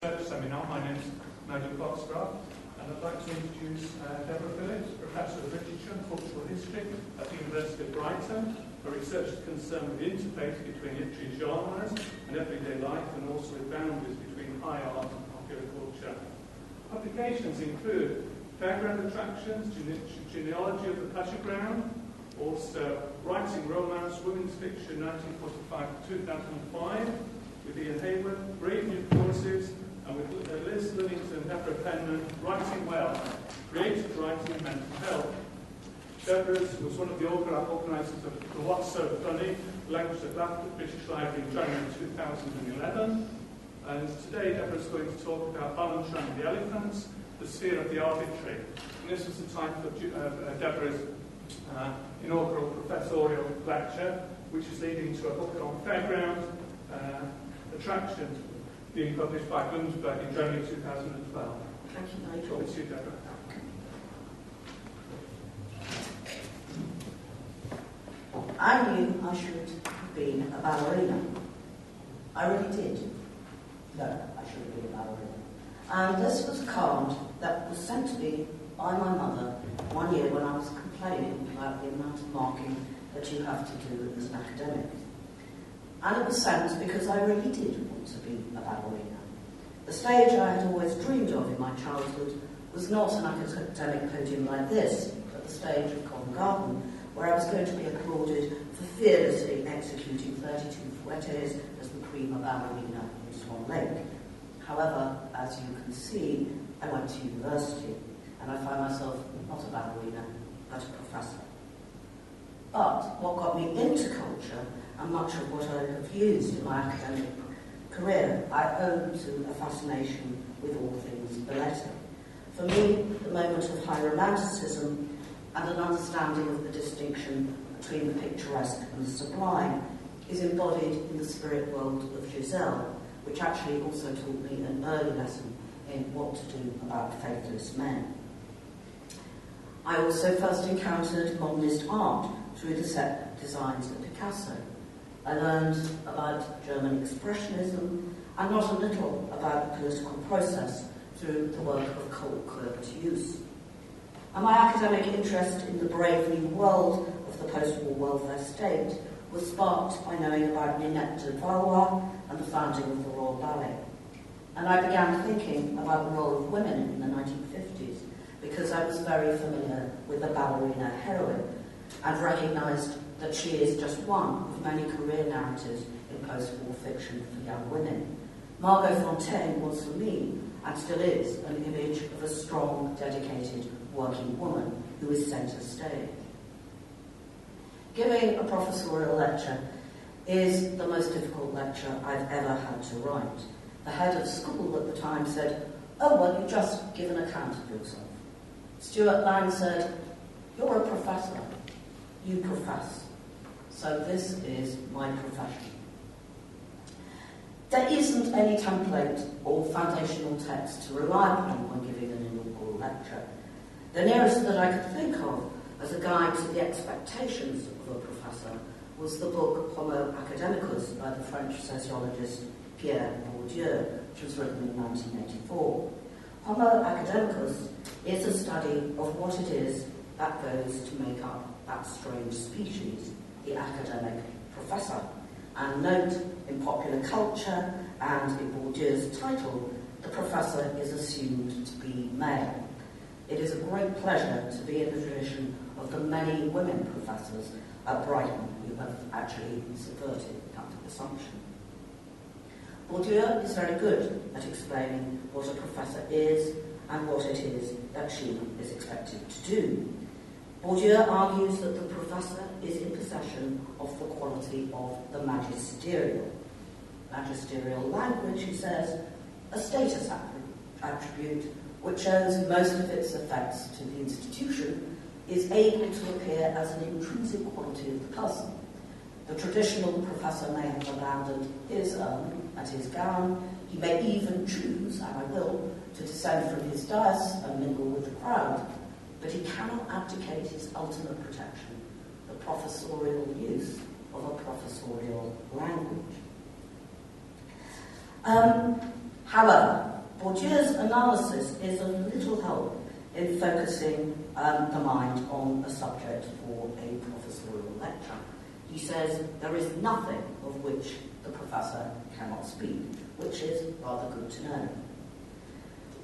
Seminar. My name is Nigel Foxcroft, and I'd like to introduce Deborah Philips, Professor of Literature and Cultural History at the University of Brighton. Her research is concerned with the interface between literary genres and everyday life, and also with boundaries between high art and popular culture. Publications include Fairground Attractions, Genealogy of the Pleasure Ground, also Writing Romance, Women's Fiction 1945 to 2005, with Ian Hayward, Brave New Courses, and with Liz Livingston, Deborah Penman, Writing Well, Creative Writing, Mental Health. Deborah was one of the organisers of the What's So Funny, Language of Laughter, British Library in January 2011. And today Deborah is going to talk about Balanchine the Elephants, the Sphere of the Arbitrary. And this was the title of Deborah's inaugural professorial lecture, which is leading to a book on Fairground Attractions, being published by Bloomsbury in January 2012. Thank you, Nigel. Over to you, Deborah. I knew I should have been a ballerina. I really did. No, I should have been a ballerina. And this was a card that was sent to me by my mother one year when I was complaining about the amount of marking that you have to do as an academic. And it was sent because I really did want to be a ballerina. The stage I had always dreamed of in my childhood was not an academic podium like this, but the stage of Covent Garden, where I was going to be applauded for fearlessly executing 32 fouettes as the prima ballerina in Swan Lake. However, as you can see, I went to university, and I find myself not a ballerina, but a professor. But what got me into culture, and much of what I have used in my academic career, I owe to a fascination with all things balletic. For me, the moment of high romanticism and an understanding of the distinction between the picturesque and the sublime is embodied in the spirit world of Giselle, which actually also taught me an early lesson in what to do about faithless men. I also first encountered modernist art through the set designs of Picasso. I learned about German Expressionism and not a little about the political process through the work of Kurt Hughes. And my academic interest in the brave new world of the post-war welfare state was sparked by knowing about Ninette de Valois and the founding of the Royal Ballet. And I began thinking about the role of women in the 1950s because I was very familiar with the ballerina heroine and recognised that she is just one of many career narratives in post-war fiction for young women. Margot Fontaine was for me, and still is, an image of a strong, dedicated working woman who is centre stage. Giving a professorial lecture is the most difficult lecture I've ever had to write. The head of school at the time said, "Oh, well, you just give an account of yourself." Stuart Lang said, "You're a professor. You profess. So this is my profession." There isn't any template or foundational text to rely upon when giving an inaugural lecture. The nearest that I could think of as a guide to the expectations of a professor was the book Homo Academicus by the French sociologist Pierre Bourdieu, which was written in 1984. Homo Academicus is a study of what it is that goes to make up that strange species, the academic professor. And note, in popular culture and in Bourdieu's title, the professor is assumed to be male. It is a great pleasure to be in the tradition of the many women professors at Brighton who have actually subverted that assumption. Bourdieu is very good at explaining what a professor is and what it is that she is expected to do. Bourdieu argues that the professor is in possession of the quality of the magisterial. Magisterial language, he says, a status attribute which owes most of its effects to the institution, is able to appear as an intrinsic quality of the person. The traditional professor may have abandoned his urn and his gown. He may even choose, and I will, to descend from his dais and mingle with the crowd, but he cannot abdicate his ultimate protection, the professorial use of a professorial language. However, Bourdieu's analysis is of little help in focusing the mind on a subject for a professorial lecture. He says there is nothing of which the professor cannot speak, which is rather good to know.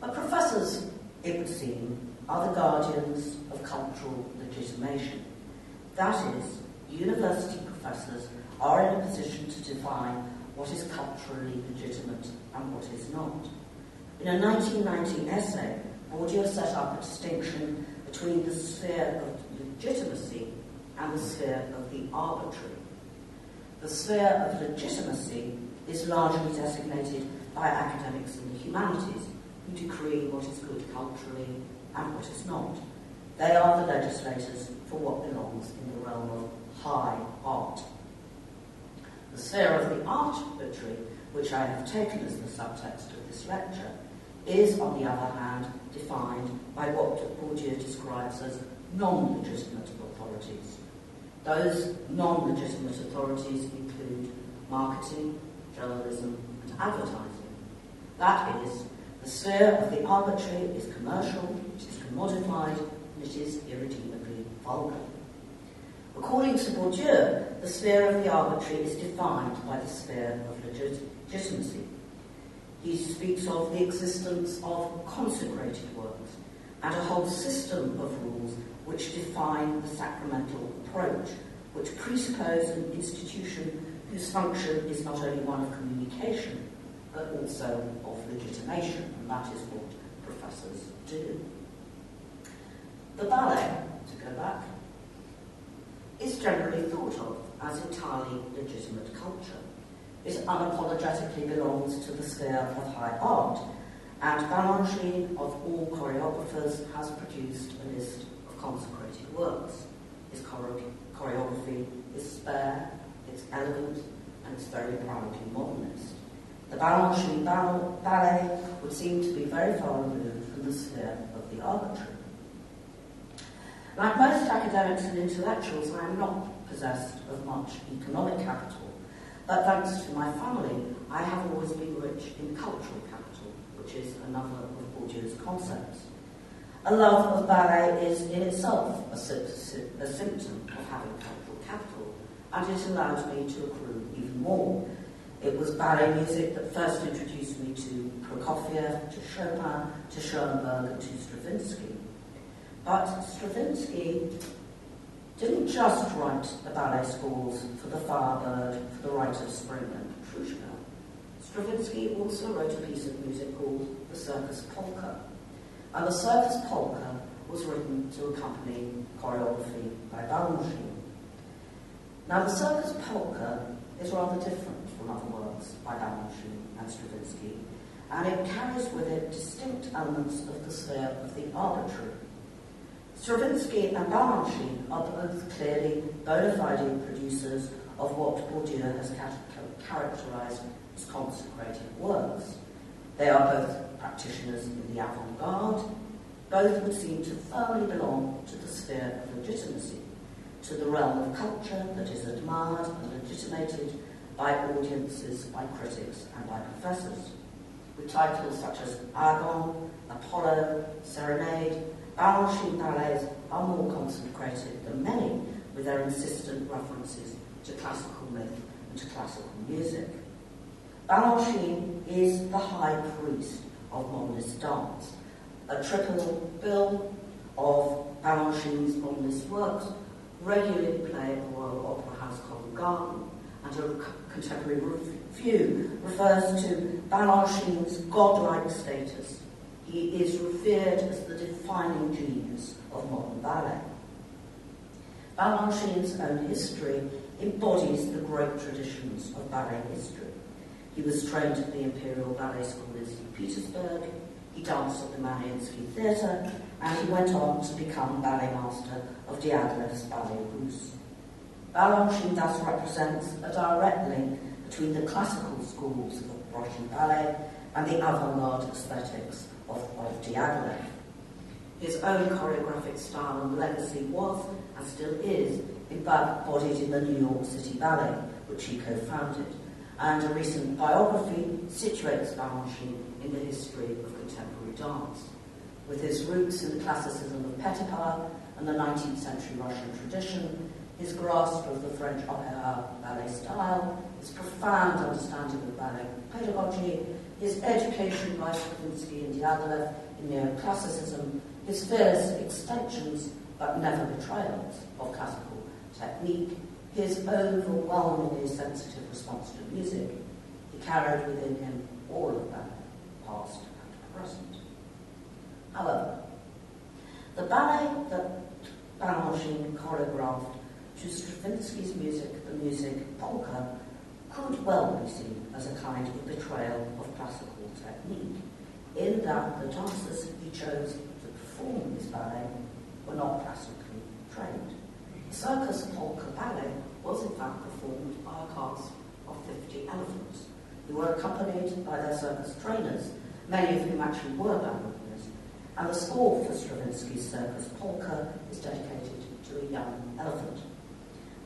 But professors, it would seem, are the guardians of cultural legitimation. That is, university professors are in a position to define what is culturally legitimate and what is not. In a 1919 essay, Bourdieu set up a distinction between the sphere of legitimacy and the sphere of the arbitrary. The sphere of legitimacy is largely designated by academics in the humanities, who decree what is good culturally and what is not. They are the legislators for what belongs in the realm of high art. The sphere of the arbitrary, which I have taken as the subtext of this lecture, is, on the other hand, defined by what Bourdieu describes as non-legitimate authorities. Those non-legitimate authorities include marketing, journalism, and advertising. That is, the sphere of the arbitrary is commercial, it is commodified, and it is irredeemably vulgar. According to Bourdieu, the sphere of the arbitrary is defined by the sphere of legitimacy. He speaks of the existence of consecrated works and a whole system of rules which define the sacramental approach, which presuppose an institution whose function is not only one of communication, but also of legitimation, and that is what professors do. The ballet, to go back, is generally thought of as entirely legitimate culture. It unapologetically belongs to the sphere of high art, and Balanchine, of all choreographers, has produced a list of consecrated works. His choreography is spare, it's elegant, and it's very proudly modernist. The Balanchine ballet would seem to be very far removed from the sphere of the arbitrary. Like most academics and intellectuals, I am not possessed of much economic capital, but thanks to my family, I have always been rich in cultural capital, which is another of Bourdieu's concepts. A love of ballet is in itself a symptom of having cultural capital, and it allowed me to accrue even more. It was ballet music that first introduced me to Prokofiev, to Chopin, to Schoenberg, and to Stravinsky. But Stravinsky didn't just write the ballet scores for the Firebird, for the Rite of Spring and Petrushka. Stravinsky also wrote a piece of music called the Circus Polka. And the Circus Polka was written to accompany choreography by Balanchine. Now the Circus Polka is rather different from other works by Balanchine and Stravinsky, and it carries with it distinct elements of the sphere of the arbitrary. Stravinsky and Balanchine are both clearly bona fide producers of what Bourdieu has characterized as consecrated works. They are both practitioners in the avant-garde. Both would seem to firmly belong to the sphere of legitimacy, to the realm of culture that is admired and legitimated by audiences, by critics, and by professors. With titles such as Argon, Apollo, Serenade, Balanchine ballets are more consecrated than many, with their insistent references to classical myth and to classical music. Balanchine is the high priest of modernist dance. A triple bill of Balanchine's modernist works regularly play at the Royal Opera House Covent Garden, and a contemporary review refers to Balanchine's godlike status. He is revered as the defining genius of modern ballet. Balanchine's own history embodies the great traditions of ballet history. He was trained at the Imperial Ballet School in St. Petersburg, he danced at the Mariinsky Theatre, and he went on to become ballet master of Diaghilev's Ballet Russe. Balanchine thus represents a direct link between the classical schools of Russian ballet and the avant-garde aesthetics of Diaghilev. His own choreographic style and legacy was, and still is, embodied in the New York City Ballet, which he co-founded, and a recent biography situates Balanchine in the history of contemporary dance. With his roots in the classicism of Petipa and the 19th century Russian tradition, his grasp of the French opera ballet style, his profound understanding of ballet pedagogy, his education by Stravinsky and Diaghilev in neoclassicism, his fearless extensions but never betrayals of classical technique, his overwhelmingly sensitive response to music, he carried within him all of that, past and present. However, the ballet that Balanchine choreographed to Stravinsky's music, the music polka, could well be seen as a kind of betrayal of classical technique, in that the dancers he chose to perform his ballet were not classically trained. The Circus Polka ballet was in fact performed by a cast of 50 elephants, who were accompanied by their circus trainers, many of whom actually were ballerinas, and the score for Stravinsky's Circus Polka is dedicated to a young elephant.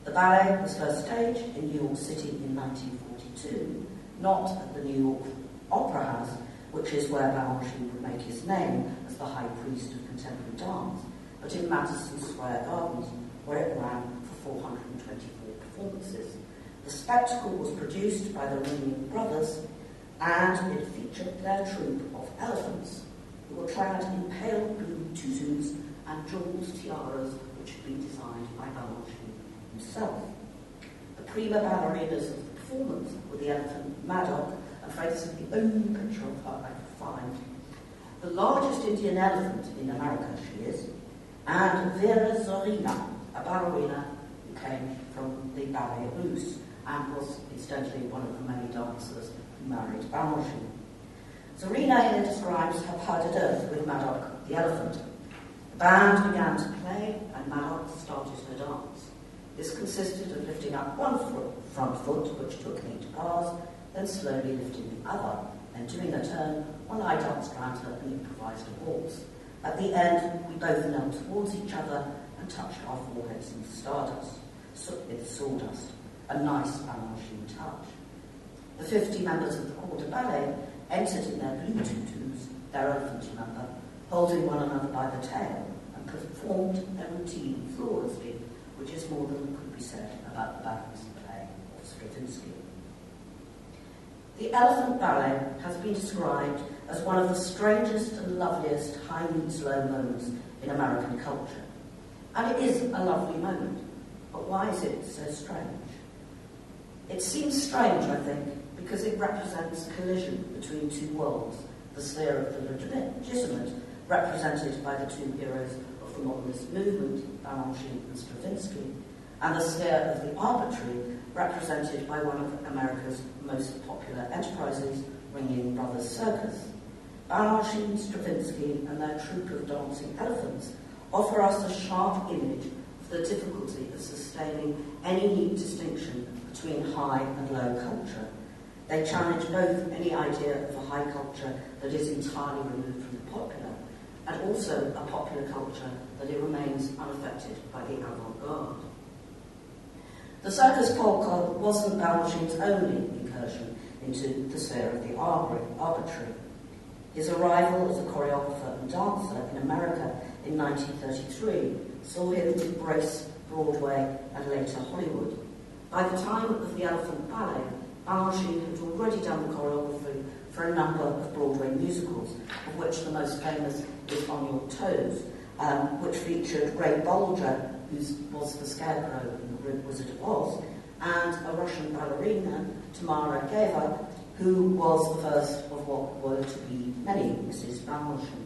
The ballet was first staged in New York City in 1942, not at the New York Opera House, which is where Balanchine would make his name as the high priest of contemporary dance, but in Madison Square Gardens, where it ran for 424 performances. The spectacle was produced by the Ringling Brothers, and it featured their troupe of elephants, who were clad in pale blue tutus and jeweled tiaras, which had been designed by Balanchine himself. The prima ballerinas of the performance were the elephant Maddock, and afraid this is the only picture of her I could find. The largest Indian elephant in America she is, and Vera Zorina, a ballerina who came from the Ballet Russe and was incidentally one of the many dancers who married Balanchine. Zorina here describes her pas de deux with Maddock the elephant. The band began to play and Maddock started her dance. This consisted of lifting up one front foot, which took 8 bars, then slowly lifting the other, and doing a turn while I danced round her and improvised a waltz. At the end, we both knelt towards each other and touched our foreheads in stardust, with sawdust, a nice Balanchine touch. The 50 members of the corps de ballet entered in their blue tutus, their elephant number, holding one another by the tail, and performed their routine flawlessly, which is more than could be said about the balance play of Stravinsky. The Elephant Ballet has been described as one of the strangest and loveliest high meets low moments in American culture. And it is a lovely moment, but why is it so strange? It seems strange, I think, because it represents a collision between two worlds, the sphere of the legitimate, represented by the two heroes of the modernist movement, Balanchine and Stravinsky, and the sphere of the arbitrary, represented by one of America's most popular enterprises, Ringling Brothers Circus. Balanchine, Stravinsky, and their troupe of dancing elephants offer us a sharp image of the difficulty of sustaining any neat distinction between high and low culture. They challenge both any idea of a high culture that is entirely removed from the popular, and also a popular culture that it remains unaffected by the avant-garde. The Circus Polka wasn't Balanchine's only incursion into the sphere of the arbitrary. His arrival as a choreographer and dancer in America in 1933 saw him embrace Broadway and later Hollywood. By the time of the Elephant Ballet, Balanchine had already done the choreography for a number of Broadway musicals, of which the most famous is On Your Toes, which featured Ray Bolger, who was the Scarecrow in The Wizard of Oz, and a Russian ballerina, Tamara Geva, who was the first of what were to be many Mrs. Balanchine.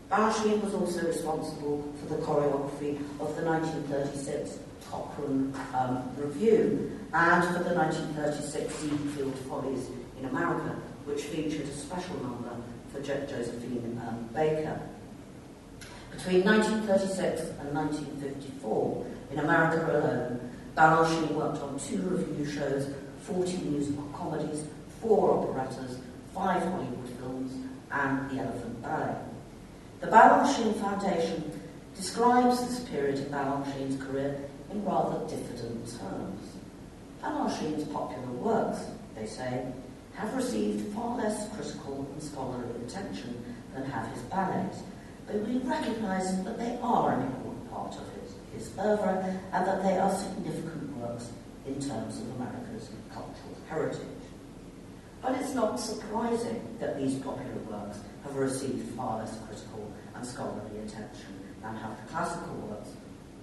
Balanchine was also responsible for the choreography of the 1936 Cochrane Revue and for the 1936 Ziegfeld Follies in America, which featured a special number for Josephine Baker. Between 1936 and 1954, in America alone, Balanchine worked on 2 revue shows, 40 musical comedies, 4 operettas, 5 Hollywood films, and the Elephant Ballet. The Balanchine Foundation describes this period of Balanchine's career in rather diffident terms. Balanchine's popular works, they say, have received far less critical and scholarly attention than have his ballets, but we recognise that they are an important part of his oeuvre and that they are significant works in terms of America's cultural heritage. But it's not surprising that these popular works have received far less critical and scholarly attention than have the classical works.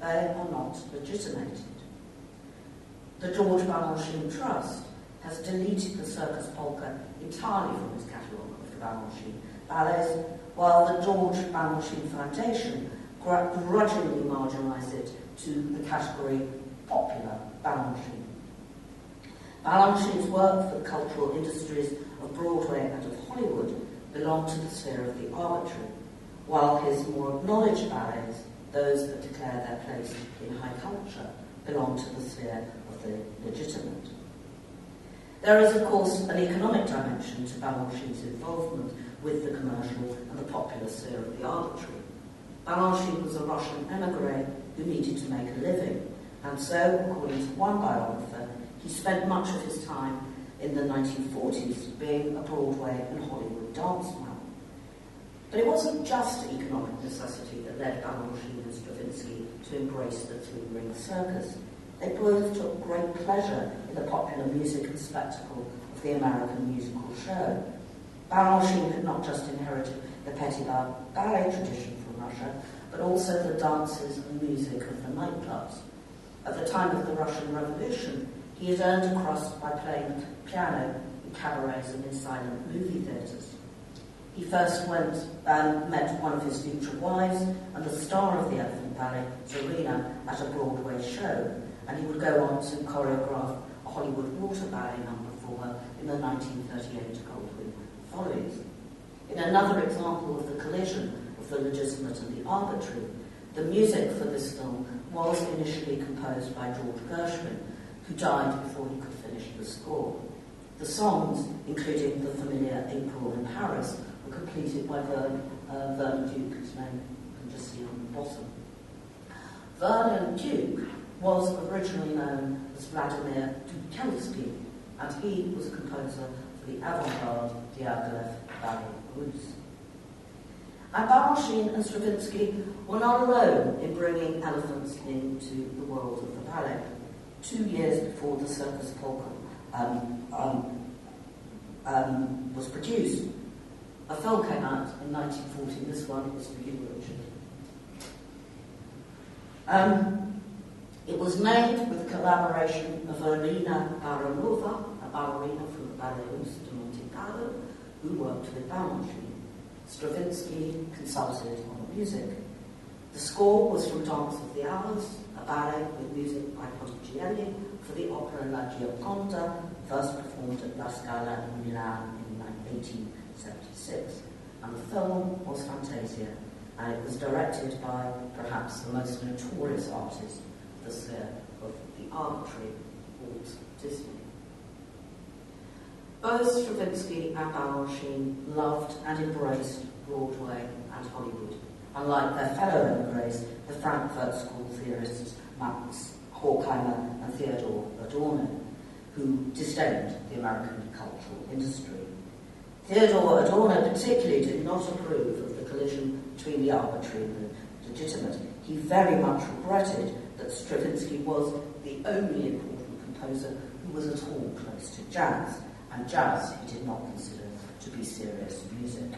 They are not legitimated. The George Balanchine Trust has deleted the Circus Polka entirely from its catalogue of the Balanchine ballets, while the George Balanchine Foundation grudgingly marginalised it to the category popular Balanchine. Balanchine's work for the cultural industries of Broadway and of Hollywood belong to the sphere of the arbitrary, while his more acknowledged ballets, those that declare their place in high culture, belong to the sphere of the legitimate. There is, of course, an economic dimension to Balanchine's involvement with the commercial and the popular sphere of the arbitrary. Balanchine was a Russian émigré who needed to make a living, and so, according to one biographer, he spent much of his time in the 1940s being a Broadway and Hollywood danceman. But it wasn't just economic necessity that led Balanchine and Stravinsky to embrace the three-ring circus. They both took great pleasure in the popular music and spectacle of the American musical show. Balanchine had not just inherited the petit ballet tradition from Russia, but also the dances and music of the nightclubs. At the time of the Russian Revolution, he had earned a crust by playing the piano in cabarets and in silent movie theatres. He first met one of his future wives and the star of the Elephant Ballet, Zarina, at a Broadway show, and he would go on to choreograph a Hollywood water ballet number for her in the 1938 Goldwyn Follies. In another example of the collision of the legitimate and the arbitrary, the music for this film was initially composed by George Gershwin, who died before he could finish the score. The songs, including the familiar April in Paris, were completed by Vernon Duke, whose name you can just see on the bottom. Vernon Duke was originally known as Vladimir Dukelsky, and he was a composer for the avant-garde Diaghilev Ballet Russe. And Balanchine and Stravinsky were not alone in bringing elephants into the world of the ballet. 2 years before the Circus Polka was produced, a film came out in 1940. This one is for you, Richard. It was made with the collaboration of Irina Baranova, a ballerina from the Ballet Russe de Monte Carlo, who worked with Balanchine. Stravinsky consulted on the music. The score was from Dance of the Hours, a ballet with music by Ponticelli for the opera La Gioconda, first performed at La Scala in Milan in 1876. And the film was Fantasia, and it was directed by perhaps the most notorious artist of the sphere of the arbitrary, Walt Disney. Both Stravinsky and Balanchine loved and embraced Broadway and Hollywood, unlike their fellow emigres, the Frankfurt School theorists Max Horkheimer and Theodore Adorno, who disdained the American cultural industry. Theodore Adorno particularly did not approve of the collision between the arbitrary and the legitimate. He very much regretted that Stravinsky was the only important composer who was at all close to jazz, and jazz he did not consider to be serious music.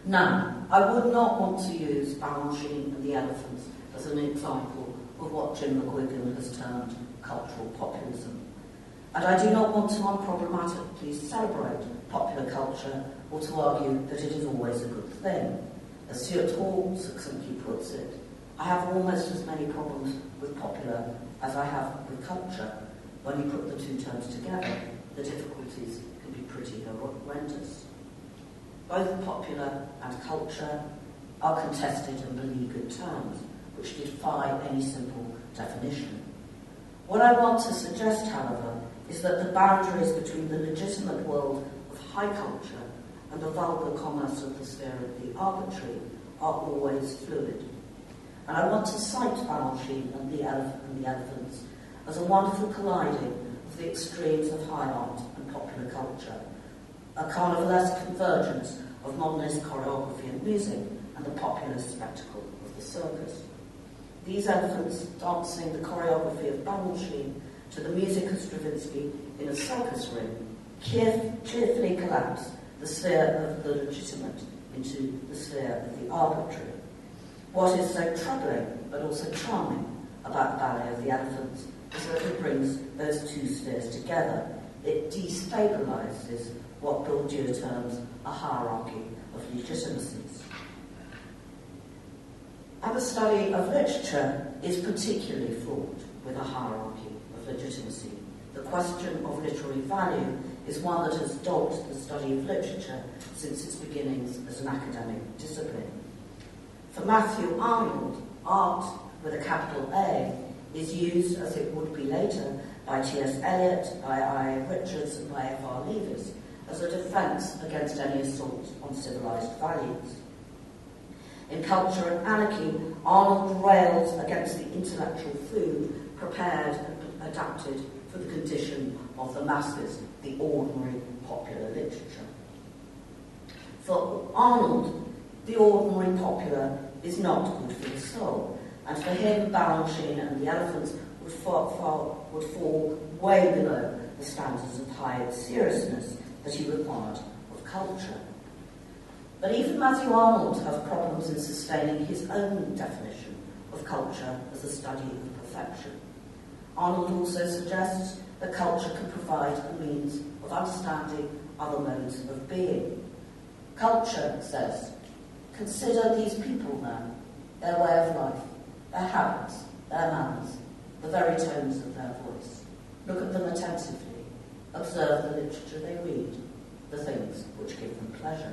Now, I would not want to use Balanchine and the Elephants as an example of what Jim McGuigan has termed cultural populism. And I do not want to unproblematically celebrate popular culture or to argue that it is always a good thing. As Stuart Hall succinctly puts it, I have almost as many problems with popular as I have with culture. When you put the two terms together, the difficulties can be pretty horrendous. Both popular and culture are contested and beleaguered terms, which defy any simple definition. What I want to suggest, however, is that the boundaries between the legitimate world of high culture and the vulgar commerce of the sphere of the arbitrary are always fluid. And I want to cite Balanchine and the Elephants as a wonderful colliding of the extremes of high art and popular culture, a carnivalesque convergence of modernist choreography and music and the popular spectacle of the circus. These elephants dancing the choreography of Balanchine to the music of Stravinsky in a circus ring cheerfully collapse the sphere of the legitimate into the sphere of the arbitrary. What is so troubling but also charming about the ballet of the elephants is that it brings those two spheres together. It destabilizes what Bourdieu terms a hierarchy of legitimacies. And the study of literature is particularly fraught with a hierarchy of legitimacy. The question of literary value is one that has dogged the study of literature since its beginnings as an academic discipline. For Matthew Arnold, art with a capital A is used, as it would be later, by T.S. Eliot, by I. Richards and by F.R. Leavis, as a defence against any assault on civilised values. In Culture and Anarchy, Arnold rails against the intellectual food prepared and adapted for the condition of the masses, the ordinary popular literature. For Arnold, the ordinary popular is not good for the soul, and for him, Balanchine and the elephants would fall way below the standards of high seriousness that he required of culture. But even Matthew Arnold has problems in sustaining his own definition of culture as a study of perfection. Arnold also suggests that culture can provide a means of understanding other modes of being. Culture, says, consider these people now, their way of life, their habits, their manners, the very tones of their voice. Look at them attentively. Observe the literature they read, the things which give them pleasure.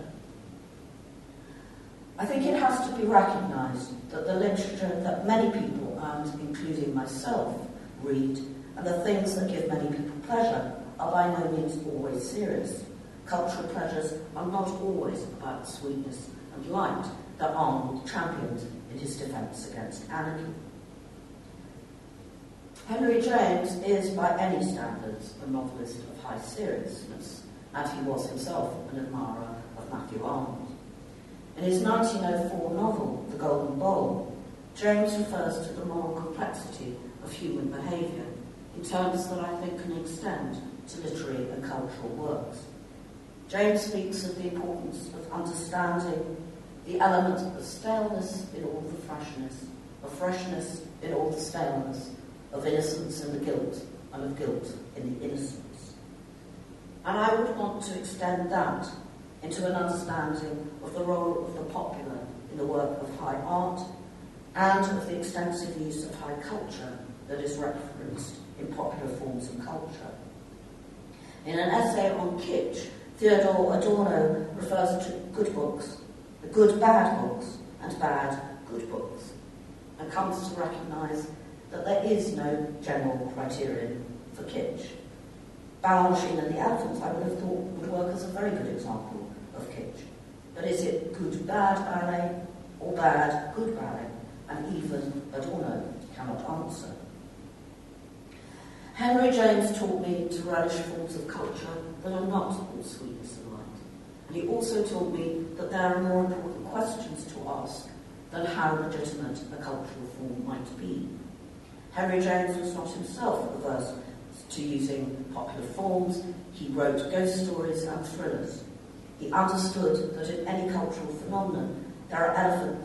I think it has to be recognised that the literature that many people, and including myself, read, and the things that give many people pleasure are by no means always serious. Cultural pleasures are not always about sweetness and light that Arnold championed in his defence against anarchy. Henry James is, by any standards, a novelist of high seriousness, and he was himself an admirer of Matthew Arnold. In his 1904 novel, The Golden Bowl, James refers to the moral complexity of human behaviour in terms that I think can extend to literary and cultural works. James speaks of the importance of understanding the element of staleness in all the freshness, of freshness in all the staleness, of innocence in the guilt, and of guilt in the innocence. And I would want to extend that into an understanding of the role of the popular in the work of high art and of the extensive use of high culture that is referenced in popular forms of culture. In an essay on kitsch, Theodore Adorno refers to good books, the good bad books, and bad good books, and comes to recognise that there is no general criterion for kitsch. Balanchine and the Elephants, I would have thought, would work as a very good example of kitsch. But is it good bad ballet or bad good ballet? And even Adorno cannot answer. Henry James taught me to relish forms of culture that are not all sweetness and light. And he also taught me that there are more important questions to ask than how legitimate a cultural form might be. Henry James was not himself averse to using popular forms. He wrote ghost stories and thrillers. He understood that in any cultural phenomenon there are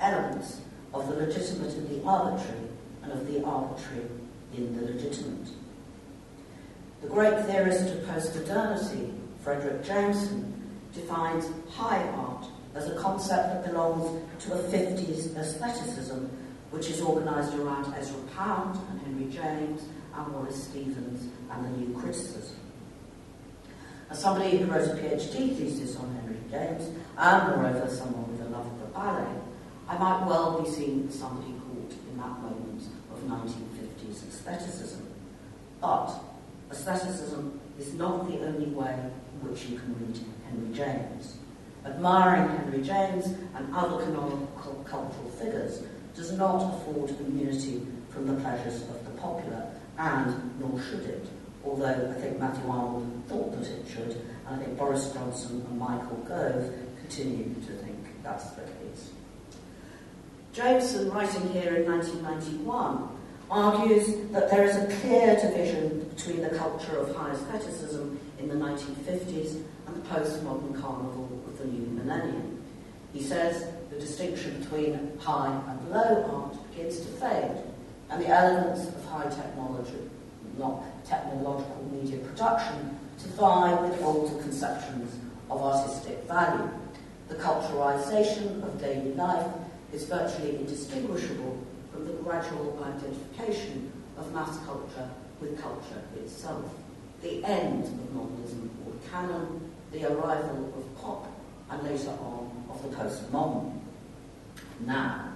elements of the legitimate in the arbitrary and of the arbitrary in the legitimate. The great theorist of post-modernity, Frederick Jameson, defines high art as a concept that belongs to a 50s aestheticism which is organised around Ezra Pound and Henry James and Wallace Stevens and the New Criticism. As somebody who wrote a PhD thesis on Henry James, and moreover someone with a love of the ballet, I might well be seen as somebody caught in that moment of 1950s aestheticism. But aestheticism is not the only way in which you can read Henry James. Admiring Henry James and other canonical cultural figures does not afford immunity from the pleasures of the popular, and nor should it. although I think Matthew Arnold thought that it should, and I think Boris Johnson and Michael Gove continue to think that's the case. Jameson, writing here in 1991, argues that there is a clear division between the culture of high aestheticism in the 1950s and the postmodern carnival of the new millennium. He says the distinction between high and low art begins to fade, and the elements of high technology, not technological media production, to vie with older conceptions of artistic value. The culturalisation of daily life is virtually indistinguishable from the gradual identification of mass culture with culture itself. The end of modernism or canon, the arrival of pop, and later on of the postmodern. Now,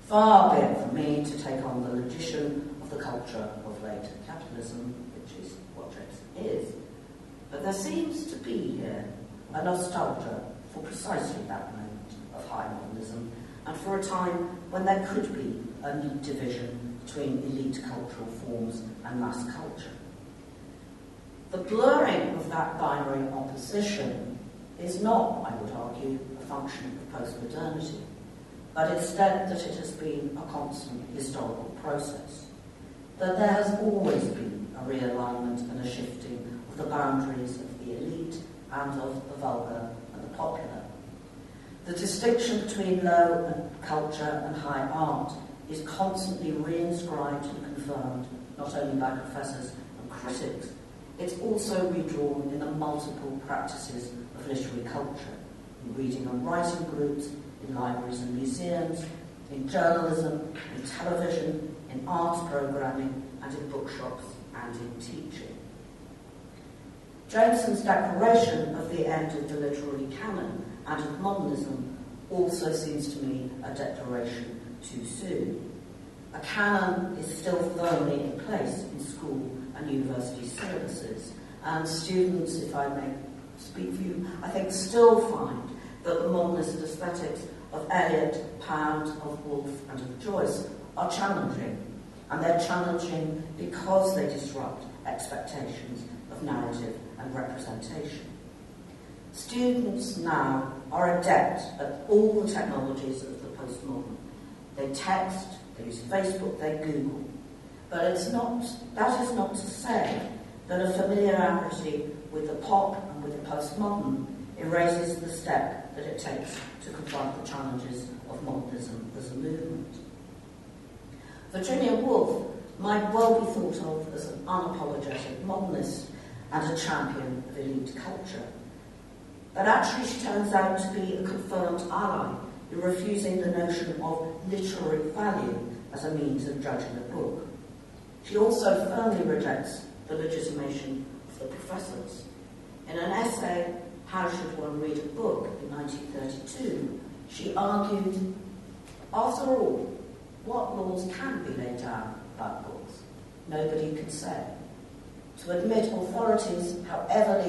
far be it from me to take on the logician of the culture of late capitalism, which is what Jameson is, but there seems to be here a nostalgia for precisely that moment of high modernism, and for a time when there could be a neat division between elite cultural forms and mass culture. The blurring of that binary opposition is not, I would argue, a function of postmodernity, but instead that it has been a constant historical process, that there has always been a realignment and a shifting of the boundaries of the elite and of the vulgar and the popular. The distinction between low culture and high art is constantly reinscribed and confirmed not only by professors and critics, it's also redrawn in the multiple practices of literary culture, in reading and writing groups, in libraries and museums, in journalism, in television, in arts programming, and in bookshops and in teaching. Jameson's declaration of the end of the literary canon and of modernism also seems to me a declaration too soon. A canon is still firmly in place in school and university syllabuses, and students, if I may speak for you, I think still find that the modernist aesthetics of Eliot, Pound, of Woolf and of Joyce are challenging, and they're challenging because they disrupt expectations of narrative and representation. Students now are adept at all the technologies of the postmodern. They text, they use Facebook, they Google. But that is not to say that a familiarity with the pop and with the postmodern erases the step that it takes to confront the challenges of modernism as a movement. Virginia Woolf might well be thought of as an unapologetic modernist and a champion of elite culture. But actually she turns out to be a confirmed ally in refusing the notion of literary value as a means of judging a book. She also firmly rejects the legitimation of the professors. In an essay, How Should One Read a Book, in 1932, she argued, after all, what laws can be laid down about books? Nobody can say. To admit authorities, however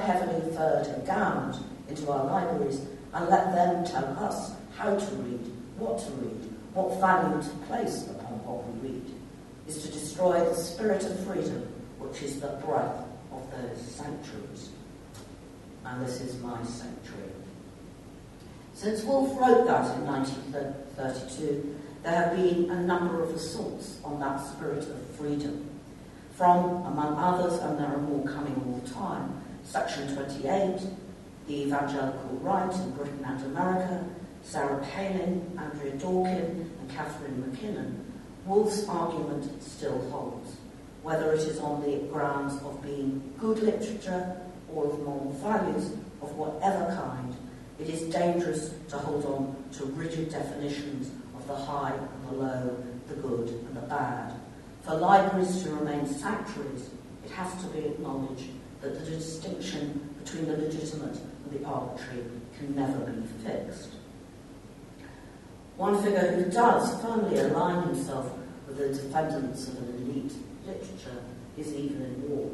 heavily furred and gowned, into our libraries and let them tell us how to read, what value to place upon what we read, is to destroy the spirit of freedom, which is the breath of those sanctuaries. And this is my sanctuary. Since Woolf wrote that in 1932, there have been a number of assaults on that spirit of freedom. From, among others, and there are more coming all the time, Section 28, the evangelical right in Britain and America, Sarah Palin, Andrea Dawkins, and Catherine McKinnon, Woolf's argument still holds, whether it is on the grounds of being good literature or of moral values of whatever kind. It is dangerous to hold on to rigid definitions of the high and the low, the good and the bad. For libraries to remain sanctuaries, it has to be acknowledged that the distinction between the legitimate and the arbitrary can never be fixed. One figure who does firmly align himself with the defendants of an elite literature is Evelyn Waugh.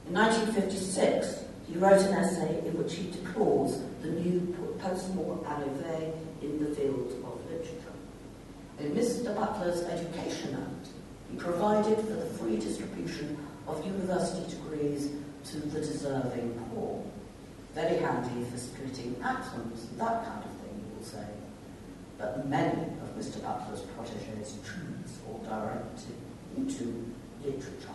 In 1956, he wrote an essay in which he deplores the new post-war arrivée in the field of literature. In Mr. Butler's Education Act, he provided for the free distribution of university degrees to the deserving poor. Very handy for splitting atoms, that kind of thing, you will say. But many of Mr. Butler's protégés choose or direct into literature.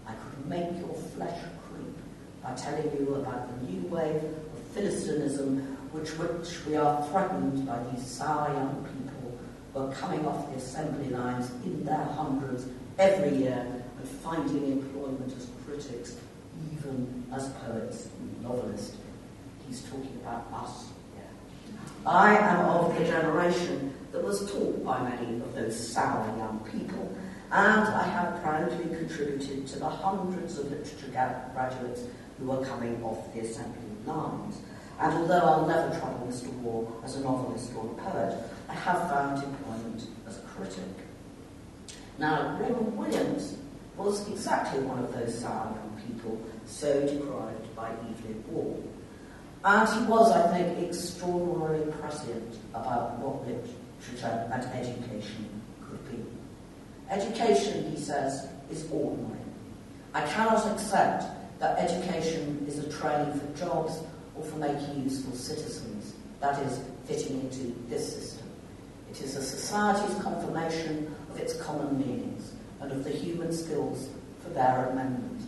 I could make your flesh creep by telling you about the new wave of Philistinism which we are threatened by these sour young people who are coming off the assembly lines in their hundreds every year and finding employment as critics, even as poets and novelists. He's talking about us. I am of the generation that was taught by many of those sour young people, and I have proudly contributed to the hundreds of literature graduates who are coming off the assembly lines. And although I'll never trouble Mr. War as a novelist or a poet, I have found employment as a critic. Now, Raymond Williams was exactly one of those sour young people so decried by Evelyn Waugh. And he was, I think, extraordinarily prescient about what literature and education could be. Education, he says, is ordinary. I cannot accept that education is a training for jobs or for making useful citizens, that is, fitting into this system. It is a society's confirmation of its common meanings and of the human skills for their amendment.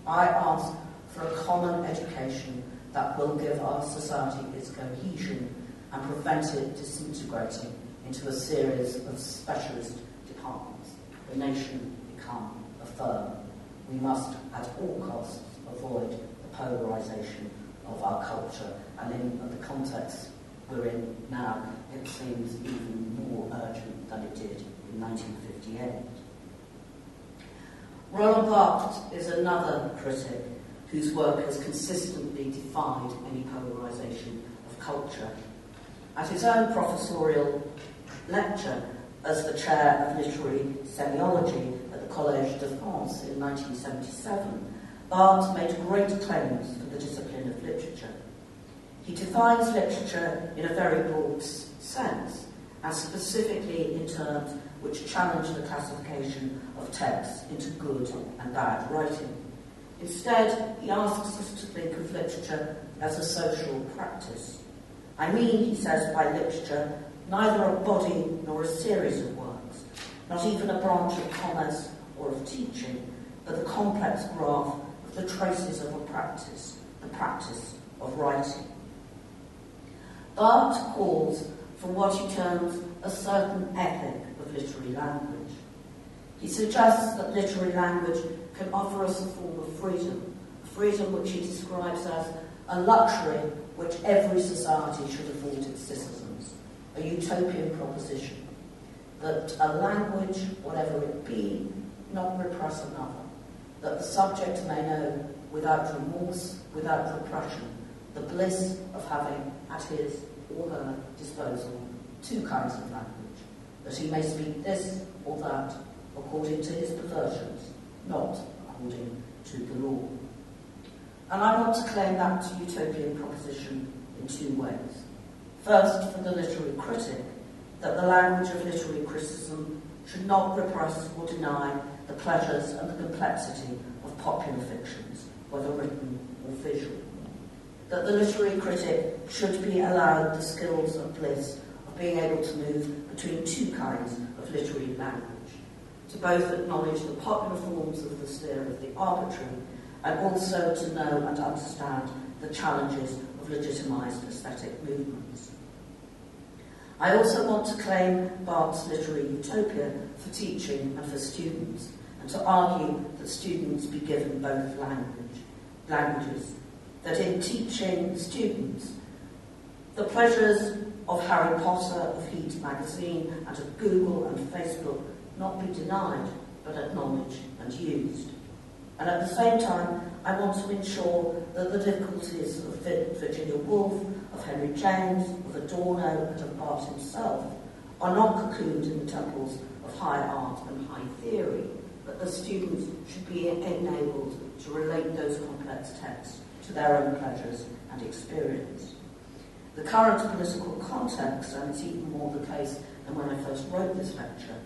I ask for a common education that will give our society its cohesion and prevent it disintegrating into a series of specialist departments. The nation become a firm. We must, at all costs, avoid the polarisation of our culture, and in the context we're in now, it seems even more urgent than it did in 1958. Roland Barthes is another critic whose work has consistently defied any polarisation of culture. At his own professorial lecture as the chair of literary semiology at the Collège de France in 1977, Barthes made great claims for the discipline of literature. He defines literature in a very broad sense, and specifically in terms which challenge the classification of texts into good and bad writing. Instead, he asks us to think of literature as a social practice. I mean, he says, by literature, neither a body nor a series of works, not even a branch of commerce or of teaching, but the complex graph of the traces of a practice, the practice of writing. Barthes calls for what he terms a certain ethic of literary language. He suggests that literary language can offer us a form of freedom, a freedom which he describes as a luxury which every society should afford its citizens, a utopian proposition, that a language, whatever it be, not repress another, that the subject may know without remorse, without repression, the bliss of having at his or her disposal two kinds of language, that he may speak this or that according to his perversions, not according to the law. And I want to claim that utopian proposition in two ways. First, for the literary critic, that the language of literary criticism should not repress or deny the pleasures and the complexity of popular fictions, whether written or visual. That the literary critic should be allowed the skills and bliss of being able to move between two kinds of literary language, to both acknowledge the popular forms of the sphere of the arbitrary and also to know and understand the challenges of legitimised aesthetic movements. I also want to claim Barthes' literary utopia for teaching and for students, and to argue that students be given both languages, that in teaching students, the pleasures of Harry Potter, of Heat magazine, and of Google and Facebook not be denied, but acknowledged and used. And at the same time, I want to ensure that the difficulties of Virginia Woolf, of Henry James, of Adorno, and of Barthes himself are not cocooned in the temples of high art and high theory, but the students should be enabled to relate those complex texts to their own pleasures and experience. The current political context, and it's even more the case than when I first wrote this lecture,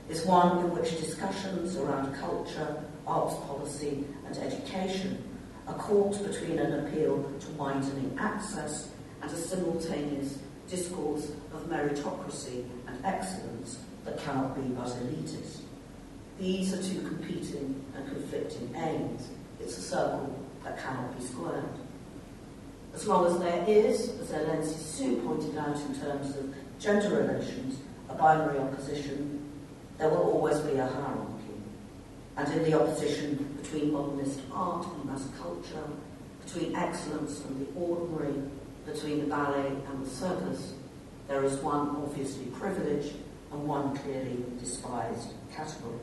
is one in which discussions around culture, arts policy and education, are caught between an appeal to widening access and a simultaneous discourse of meritocracy and excellence that cannot be but elitist. These are two competing and conflicting aims. It's a circle that cannot be squared. As long as there is, as Elensi Sue pointed out in terms of gender relations, a binary opposition, there will always be a hierarchy. And in the opposition between modernist art and mass culture, between excellence and the ordinary, between the ballet and the circus, there is one obviously privileged and one clearly despised category.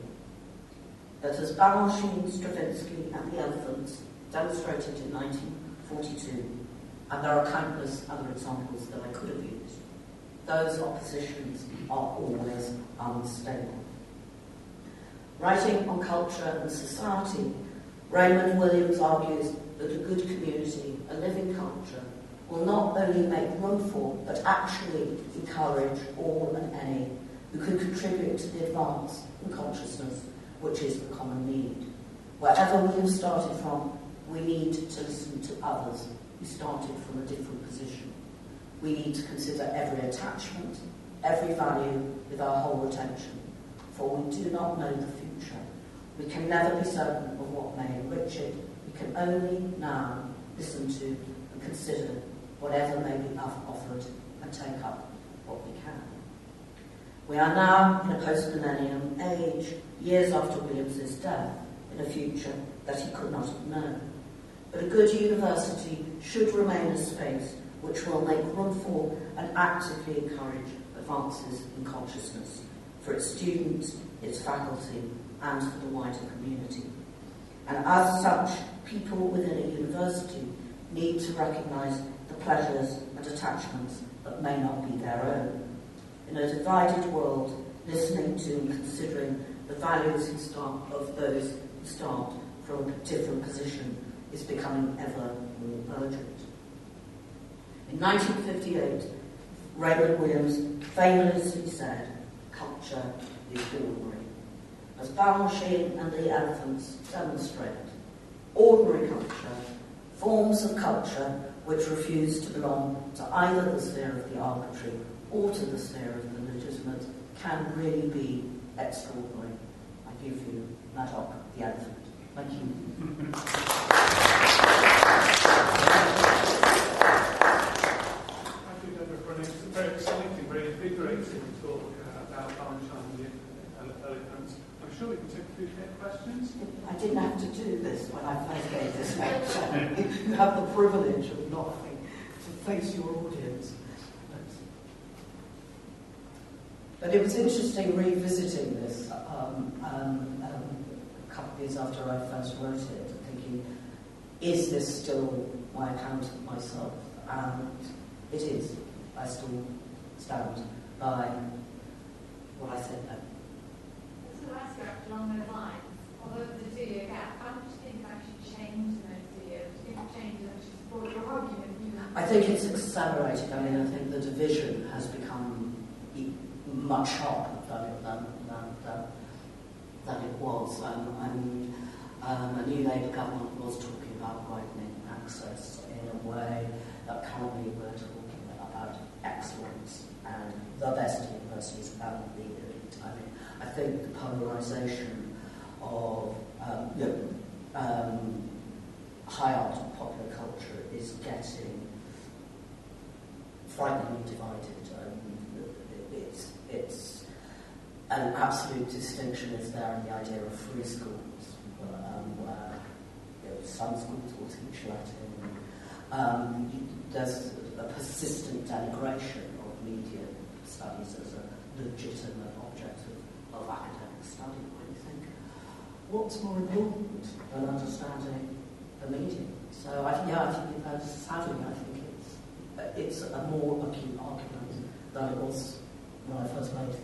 But as Balanchine, Stravinsky and the Elephants demonstrated in 1942, and there are countless other examples that I could have used, those oppositions are always unstable. Writing on culture and society, Raymond Williams argues that a good community, a living culture, will not only make room for, but actually encourage all and any who can contribute to the advance in consciousness, which is the common need. Wherever we have started from, we need to listen to others who started from a different position. We need to consider every attachment, every value with our whole attention, for we do not know the future. We can never be certain of what may enrich it. We can only now listen to and consider whatever may be offered and take up what we can. We are now in a post-millennium age, years after Williams's death, in a future that he could not have known. But a good university should remain a space which will make room for and actively encourage advances in consciousness for its students, its faculty, and for the wider community. And as such, people within a university need to recognise the pleasures and attachments that may not be their own. In a divided world, listening to and considering the values of those who start from a different position is becoming ever more urgent. In 1958, Raymond Williams famously said, "Culture is ordinary." As Balanchine and the Elephants demonstrate, ordinary culture, forms of culture which refuse to belong to either the sphere of the arbitrary or to the sphere of the legitimate, can really be extraordinary. I give you Maddock the Elephant. Thank you. Thank you, Deborah, for a very exciting, very invigorating talk about Balanchine and the Elephants. I'm sure we can take a few questions. I didn't have to do this when I first gave this lecture. You have the privilege of not having to face your audience. But it was interesting revisiting this a couple of years after I first wrote it, thinking, is this still my account of myself? And it is. I still stand by what I said then. So I ask you actually along those lines, although there's a 2-year gap, how much do you think actually changed in those 2 years? Do you think change actually supported your argument? I think it's accelerated. I mean, I think the division has become much sharper than it was. A new Labour government was talking about widening access in a way that currently we're talking about excellence and the best universities and the elite. I mean, I think the polarisation of high art and popular culture is getting frighteningly divided. It's an absolute distinction is there in the idea of free schools, where some schools will teach Latin. There's a persistent denigration of media studies as a legitimate object of academic study. When you think, what's more important than understanding the medium? So I think sadly, I think it's a more acute argument than it was when I first made it.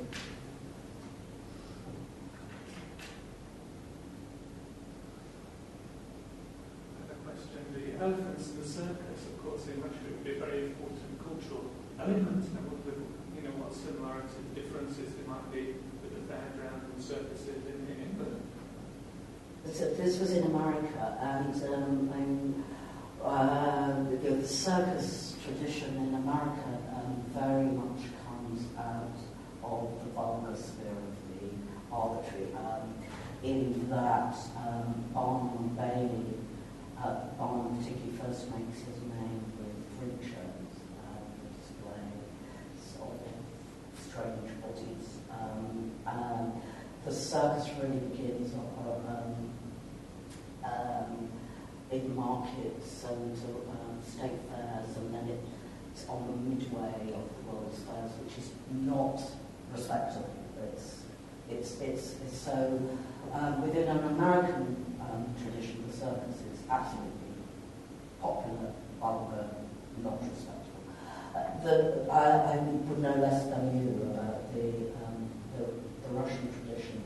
Another question: the elephants in the circus, of course, they much would be a very important cultural element. And what similarities, differences there might be with the fairground and circuses in England? this was in America, and the circus tradition in America very much comes out of the vulgar sphere of the arbitrary, in that Barnum and Bailey, Barnum particularly first makes his name with freak shows that display sort of strange bodies. The circus really begins in markets and state fairs, and then it's on the midway of the world's fairs, which is not respectable. It's so within an American tradition, the circus is absolutely popular, vulgar, not respectable. I would know less than you about the Russian tradition,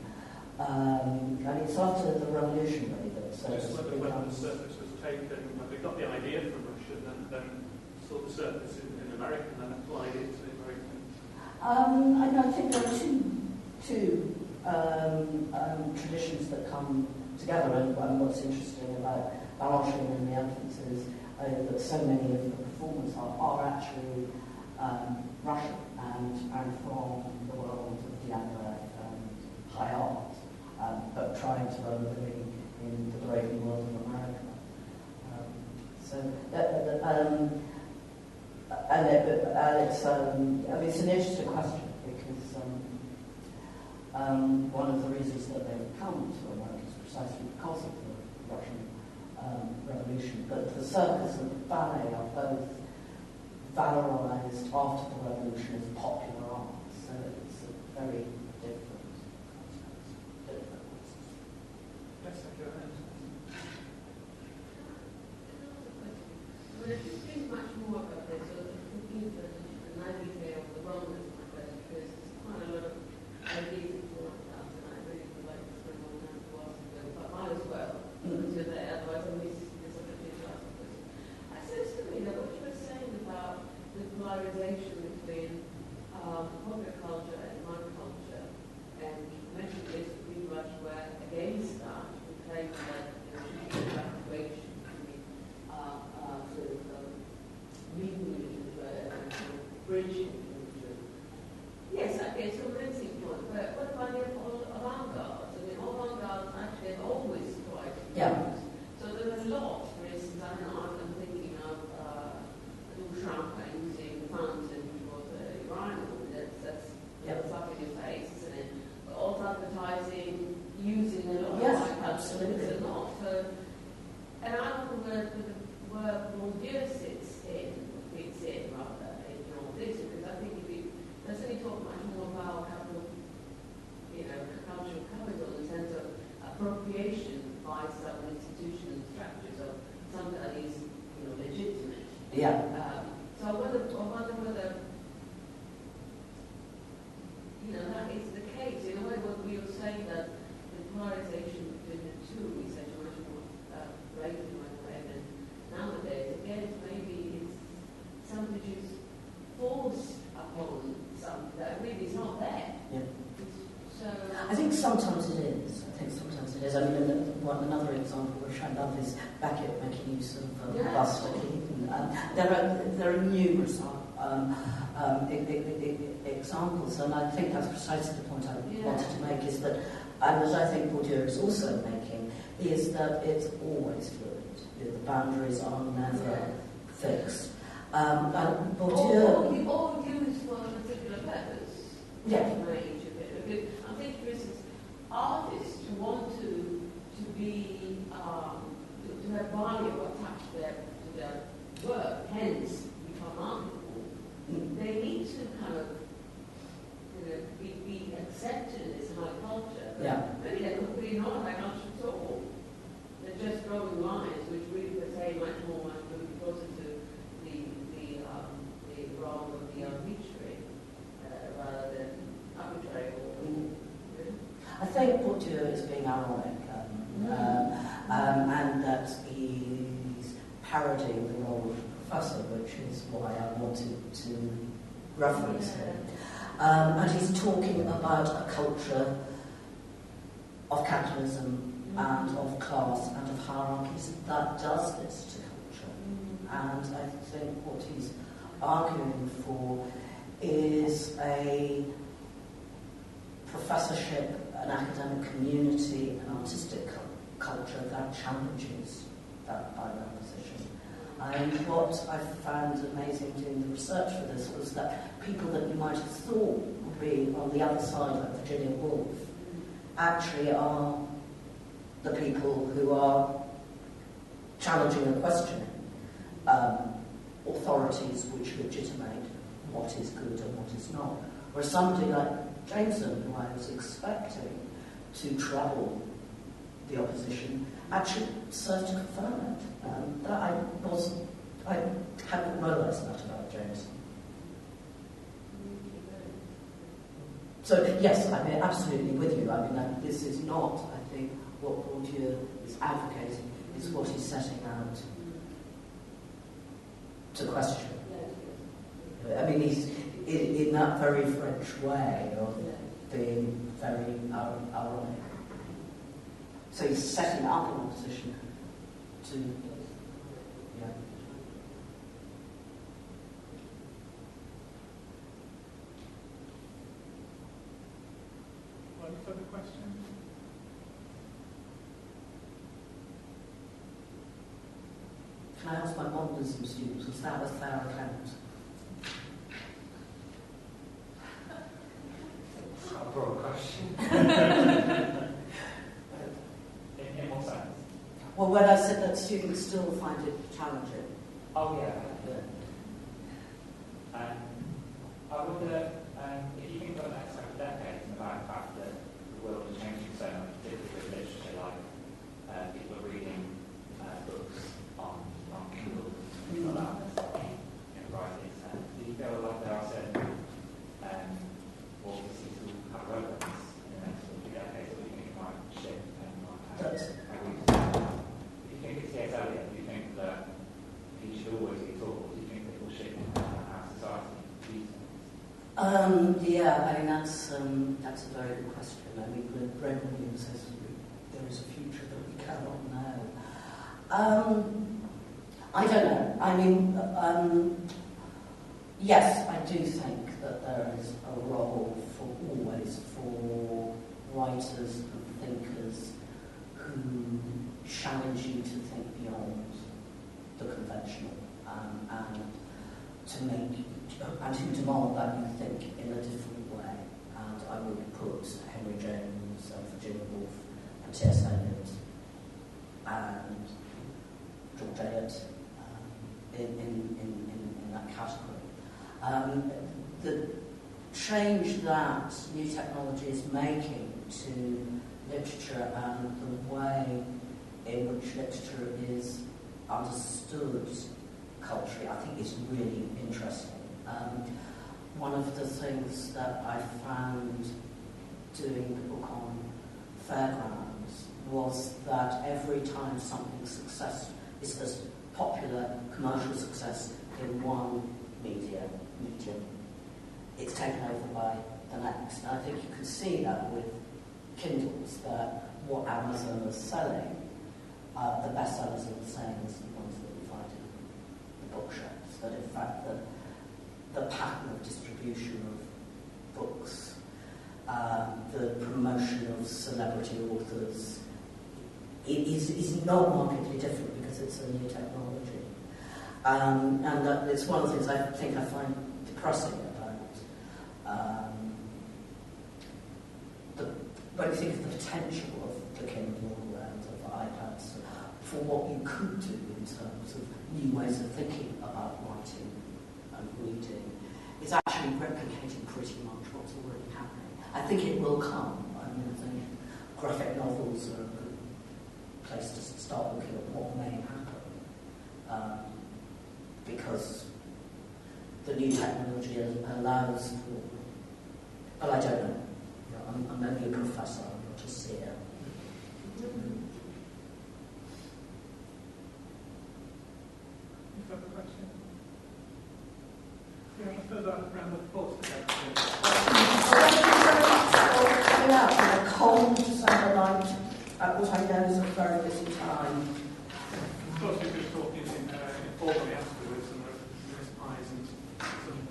and it's after the revolution really that circus when the circus was taken, when they got the idea from Russia, then saw the circus in America and then applied it to American. I think there are two traditions that come together, and what's interesting about Balanchine and the Elephants is that so many of the performers are actually Russian and from the world of the high art, but trying to earn a living in the raving world of America. It's an interesting question because one of the reasons that they've come to America is precisely because of the Russian Revolution. But the circus and the ballet are both valorized after the revolution as popular art, so it's a very different context. Yes, thank you. Well, if you think much more about this, or thinking of the naivete of the Romans, my question, because there's quite a lot of ideas that you want about, and I really would like to spend more time to ask them, but might as well, because you're there, otherwise I miss this opportunity to ask them. I said to me that what you were saying about the polarization between popular culture and modern culture, and you mentioned this, that we much were against that, we claimed that there should be evacuation, sort of reading and sort of bridging religion. Yes, okay, so rinsing point, but what about the avant-garde? I mean, avant-garde actually have always tried to use. So there are a lot, for instance, I'm thinking of Duchamp using the fountain, which was a urinal, that's up in your face, isn't it? But also advertising, using a lot of absolutely. a lot. So, and I wonder where Bourdieu fits in rather in all this, because I think if you doesn't he talk much more about cultural capital in terms of appropriation by some institutional structures of something that is legitimate. So I wonder whether that is the case. In a way, what we were saying that the polarization between the two is such a much more blatant way than nowadays. Again, maybe it's something which is forced upon something that really is not there. So I think sometimes it is. I mean, another example which I love is Beckett making use of Buster Keaton. There are numerous examples, and I think that's precisely the point I wanted to make, is that, and as I think Bourdieu is also making, is that it's always fluid. The boundaries are never fixed. And Bourdieu... All used for a particular purpose. I'm thinking, for instance, artists who want to be to have value attached to their work, hence become marketable. They need to kind of be accepted in this high culture. Maybe they could be not high culture at all. They're just drawing lines which really pertain much closer to the role of the arbitrary rather than arbitrary. I think Bourdieu is being ironic, and that he's parodying the role of the professor, which is why I wanted to reference him. And he's talking about a culture of capitalism and of class and of hierarchies that does this to culture. And I think what he's arguing for is a professorship, an academic community, an artistic culture that challenges that binary position. And what I found amazing doing the research for this was that people that you might have thought would be on the other side, like Virginia Woolf, actually are the people who are challenging and questioning authorities which legitimate what is good and what is not. Whereas somebody like Jameson, who I was expecting to trouble the opposition, actually served to confirm it. That I hadn't realised that about Jameson. So yes, I'm absolutely with you. I mean, this is not, I think, what Bourdieu is advocating, is what he's setting out to question. I mean, he's in that very French way of being very ironic. So he's setting up an opposition to, yeah. Any further questions? Can I ask my modernism students, was that a fair account? A broad question. in what sense? Well, when I said that students still find it challenging. Oh, yeah. I wonder if you think about the next couple of decades and about the fact that the world is changing so much, particularly with literature, like people are reading books on Kindle, things like that, writing. Do you feel like there are certain authors who have relevance in the next few decades, or do you think it might shift depending on how we do you think it's T.S. Eliot? Do you think that he should always be taught, or do you think it will shift in how society views things? Yeah, I mean, that's a very good question. I mean, Greg Williams says there is a future that we cannot know. I don't know. I mean, yes, I do think that there is a role for writers and thinkers who challenge you to think beyond the conventional and to make and who demand that you think in a different way. And I would put Henry James and Virginia Woolf and T.S. Eliot and George Eliot in that category. The change that new technology is making to literature and the way in which literature is understood culturally, I think is really interesting. One of the things that I found doing the book on Fairgrounds was that every time something success is as popular commercial success in one medium, it's taken over by the next. And I think you can see that with Kindles, that what Amazon is selling, the bestsellers are the same as the ones that we find in the bookshops. That in fact the pattern of distribution of books, the promotion of celebrity authors, is not markedly different because it's a new technology. And that it's one of the things I think I find depressing about when you think of the potential of the Kindle and of iPads for what you could do in terms of new ways of thinking about writing and reading, is actually replicating pretty much what's already happening. I think it will come. I mean, I think graphic novels are a good place to start looking at what may happen, because the new technology allows for. But I don't know. I'm only a professor, I'm not a seer. Any further questions? Do you have a further round of applause for that? Thank you very much for coming out on a cold December night at what I know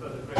further great